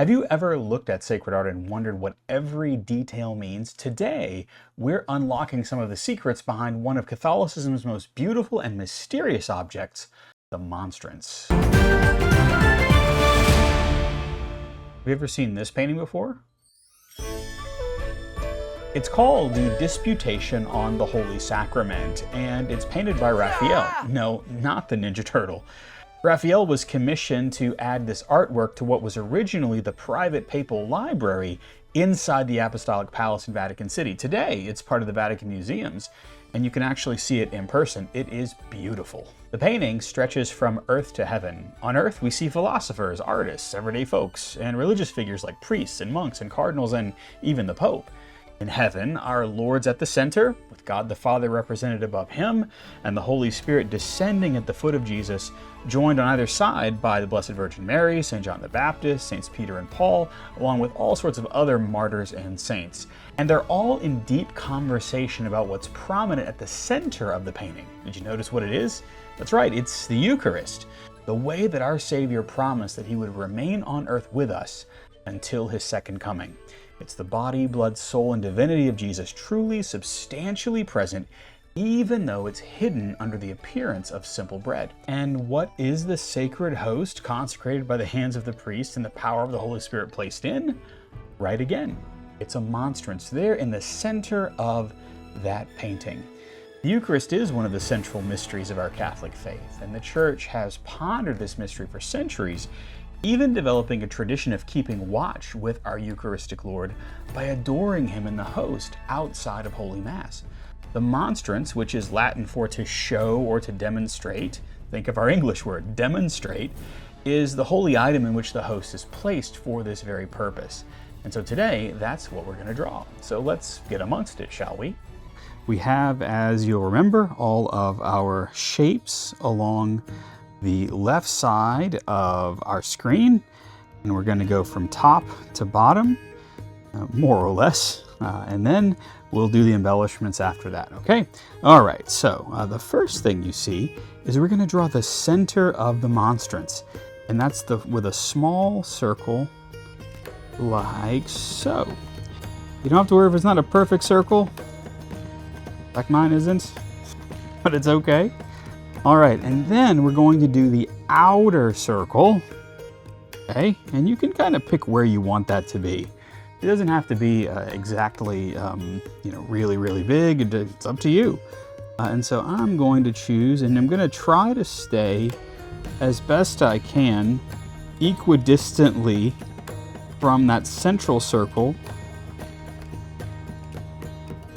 Have you ever looked at sacred art and wondered what every detail means? Today, we're unlocking some of the secrets behind one of Catholicism's most beautiful and mysterious objects, the Monstrance. Have you ever seen this painting before? It's called the Disputation on the Holy Sacrament, and it's painted by Raphael. No, not the Ninja Turtle. Raphael was commissioned to add this artwork to what was originally the private papal library inside the Apostolic Palace in Vatican City. Today, it's part of the Vatican Museums, and you can actually see it in person. It is beautiful. The painting stretches from earth to heaven. On earth, we see philosophers, artists, everyday folks, and religious figures like priests and monks and cardinals and even the Pope. In heaven, our Lord's at the center, with God the Father represented above him, and the Holy Spirit descending at the foot of Jesus, joined on either side by the Blessed Virgin Mary, St. John the Baptist, Saints Peter and Paul, along with all sorts of other martyrs and saints. And they're all in deep conversation about what's prominent at the center of the painting. Did you notice what it is? That's right, it's the Eucharist, the way that our Savior promised that he would remain on earth with us until his second coming. It's the body, blood, soul, and divinity of Jesus, truly, substantially present, even though it's hidden under the appearance of simple bread. And what is the sacred host consecrated by the hands of the priest and the power of the Holy Spirit placed in? Right again, it's a monstrance there in the center of that painting. The Eucharist is one of the central mysteries of our Catholic faith, and the Church has pondered this mystery for centuries, even developing a tradition of keeping watch with our Eucharistic Lord by adoring him in the host outside of Holy Mass. The monstrance, which is Latin for to show or to demonstrate, think of our English word, demonstrate, is the holy item in which the host is placed for this very purpose. And so today, that's what we're going to draw. So let's get amongst it, shall we? We have, as you'll remember, all of our shapes along the left side of our screen, and we're going to go from top to bottom, more or less, and then we'll do the embellishments after that, okay? All right, so the first thing you see is we're going to draw the center of the monstrance, and that's with a small circle like so. You don't have to worry if it's not a perfect circle, like mine isn't, but it's okay. All right, and then we're going to do the outer circle, okay? And you can kind of pick where you want that to be. It doesn't have to be exactly, really, really big. It's up to you. And so I'm going to choose, and I'm going to try to stay as best I can equidistantly from that central circle.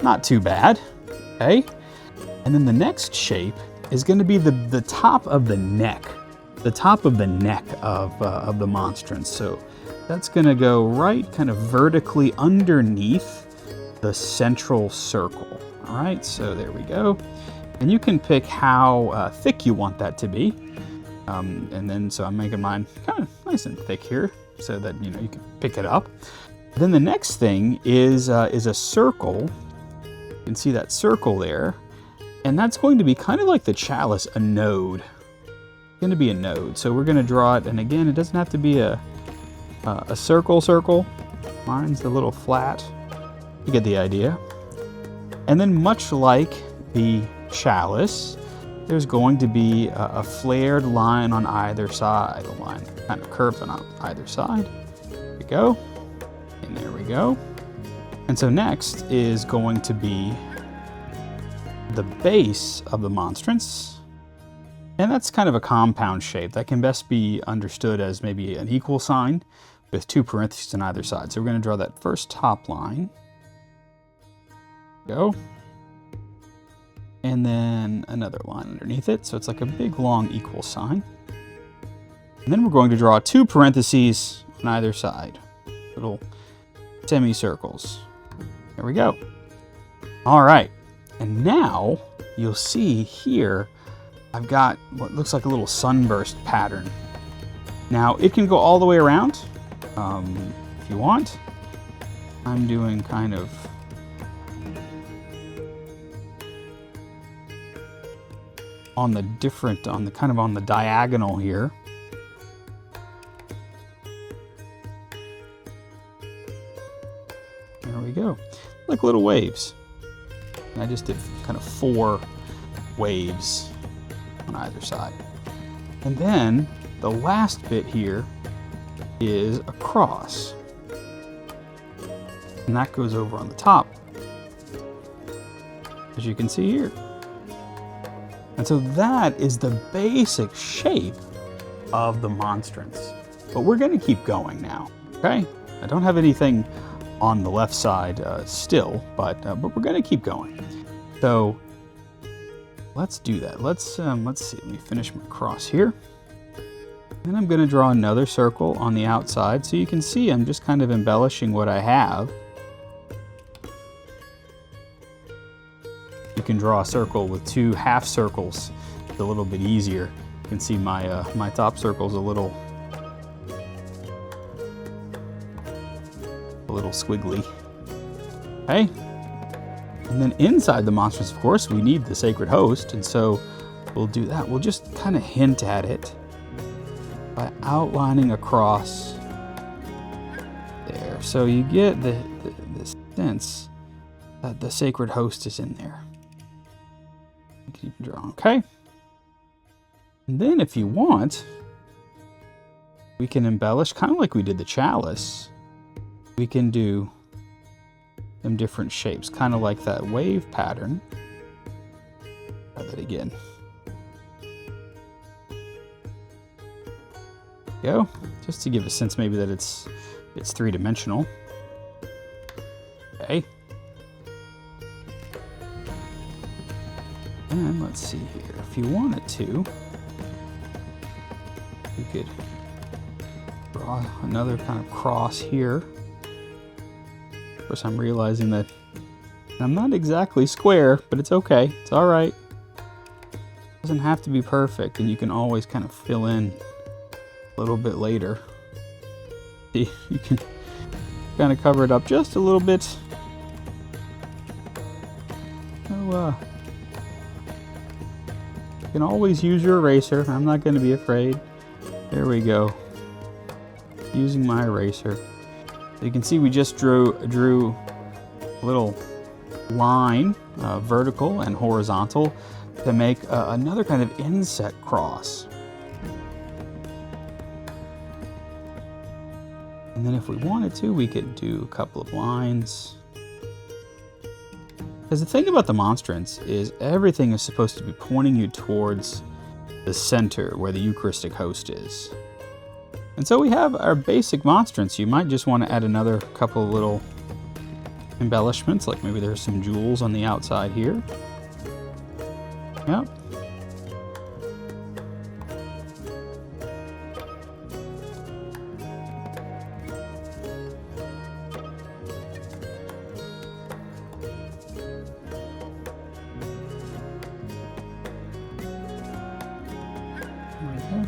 Not too bad, okay? And then the next shape is going to be the top of the neck, of the monstrance. So that's going to go right kind of vertically underneath the central circle. All right, so there we go. And you can pick how thick you want that to be. And then, so I'm making mine kind of nice and thick here so that, you can pick it up. Then the next thing is a circle. You can see that circle there. And that's going to be kind of like the chalice, a node. It's going to be a node. So we're going to draw it, and again, it doesn't have to be a circle. Mine's a little flat. You get the idea. And then much like the chalice, there's going to be a flared line on either side. A line kind of curves on either side. There we go. And there we go. And so next is going to be the base of the monstrance, and that's kind of a compound shape that can best be understood as maybe an equal sign with two parentheses on either side. So we're going to draw that first top line, go, and then another line underneath it, so it's like a big long equal sign. And then we're going to draw two parentheses on either side, little semicircles. There we go. All right. And now you'll see here, I've got what looks like a little sunburst pattern. Now it can go all the way around if you want. I'm doing kind of on the diagonal here. There we go. Like little waves. And I just did kind of 4 waves on either side. And then the last bit here is a cross. And that goes over on the top, as you can see here. And so that is the basic shape of the Monstrance. But we're going to keep going now, okay? I don't have anything on the left side still, but we're going to keep going. So let's do that. Let's see. Let me finish my cross here. Then I'm going to draw another circle on the outside, so you can see I'm just kind of embellishing what I have. You can draw a circle with 2 half circles. It's a little bit easier. You can see my my top circle's a little squiggly. Okay. And then inside the Monstrance, of course, we need the sacred host, and so we'll do that. We'll just kind of hint at it by outlining across there. So you get the sense that the sacred host is in there. You can draw, okay? And then if you want, we can embellish, kind of like we did the chalice. We can do them different shapes, kind of like that wave pattern. Try that again. Go, just to give a sense maybe that it's 3-dimensional. Okay. And let's see here. If you wanted to, you could draw another kind of cross here. Of course, I'm realizing that I'm not exactly square, but it's okay. It's all right. It doesn't have to be perfect, and you can always kind of fill in a little bit later. See, you can kind of cover it up just a little bit. So, you can always use your eraser. I'm not going to be afraid. There we go. Using my eraser. So you can see we just drew a little line, vertical and horizontal, to make another kind of inset cross. And then if we wanted to, we could do a couple of lines. Because the thing about the Monstrance is everything is supposed to be pointing you towards the center where the Eucharistic host is. And so we have our basic Monstrance. You might just want to add another couple of little embellishments, like maybe there's some jewels on the outside here. Yep.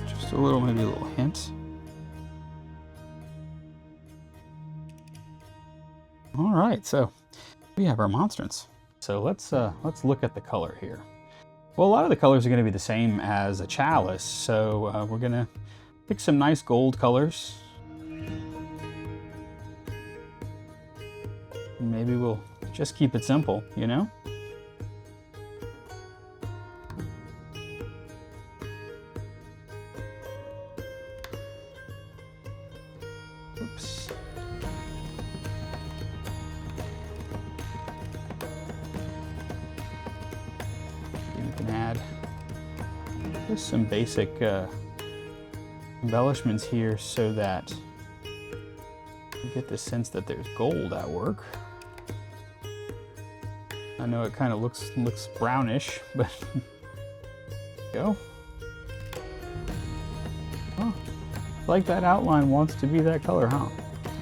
Just a little, maybe a little hint. All right, so we have our Monstrance. So let's look at the color here. Well, a lot of the colors are going to be the same as a chalice, so we're going to pick some nice gold colors. Maybe we'll just keep it simple, you know? Oops. You can add just some basic embellishments here so that you get the sense that there's gold at work. I know it kind of looks brownish, but go. Oh, like that outline wants to be that color, huh?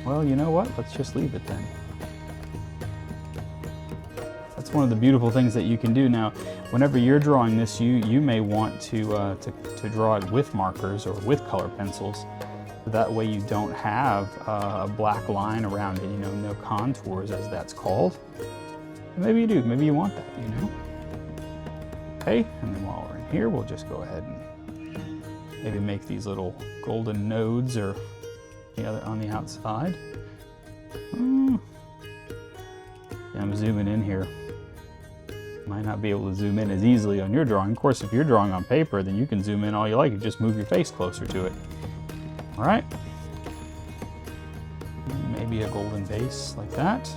Well, you know what? Let's just leave it then. That's one of the beautiful things that you can do. Now, whenever you're drawing this, you may want to draw it with markers or with color pencils. That way you don't have a black line around it, you know, no contours as that's called. Maybe you do, maybe you want that, you know. Okay, and then while we're in here, we'll just go ahead and maybe make these little golden nodes or the other on the outside. I'm zooming in here. Might not be able to zoom in as easily on your drawing. Of course, if you're drawing on paper, then you can zoom in all you like. You just move your face closer to it. All right. Maybe a golden base like that.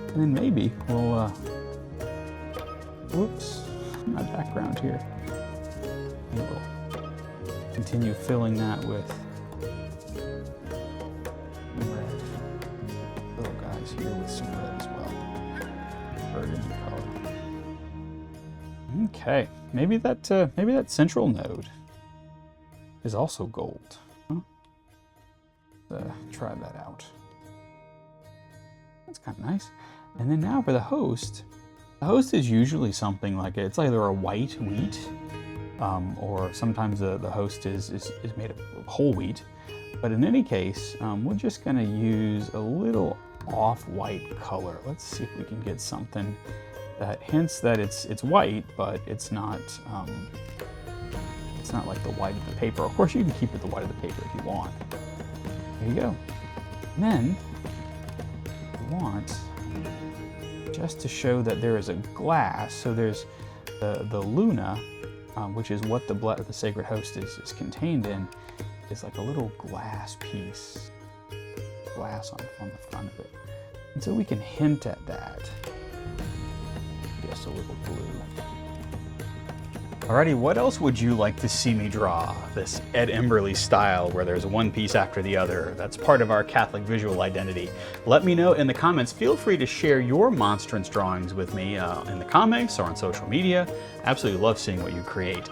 And then maybe we'll, whoops, my background here. And we'll continue filling that with red. Little guys here with some red as well. Burgundy color. Okay, maybe that central node is also gold. Huh? Try that out. That's kind of nice. And then now for the host. The host is usually something like it's either a white wheat, or sometimes the host is made of whole wheat. But in any case, we're just going to use a little off-white color. Let's see if we can get something that hints that it's white, but it's not like the white of the paper. Of course, you can keep it the white of the paper if you want. There you go. And then we want, just to show that there is a glass, so there's the Luna, which is what the sacred host is contained in, is like a little glass piece, glass on the front of it. And so we can hint at that. Just a little blue. Alrighty, what else would you like to see me draw? This Ed Emberley style where there's one piece after the other. That's part of our Catholic visual identity. Let me know in the comments. Feel free to share your Monstrance drawings with me in the comments or on social media. Absolutely love seeing what you create.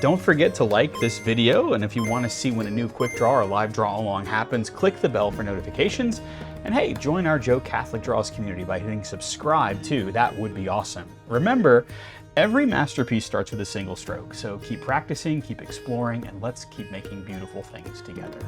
Don't forget to like this video, and if you want to see when a new quick draw or live draw along happens, click the bell for notifications. And hey, join our Joe Catholic Draws community by hitting subscribe too. That would be awesome. Remember, every masterpiece starts with a single stroke, so keep practicing, keep exploring, and let's keep making beautiful things together.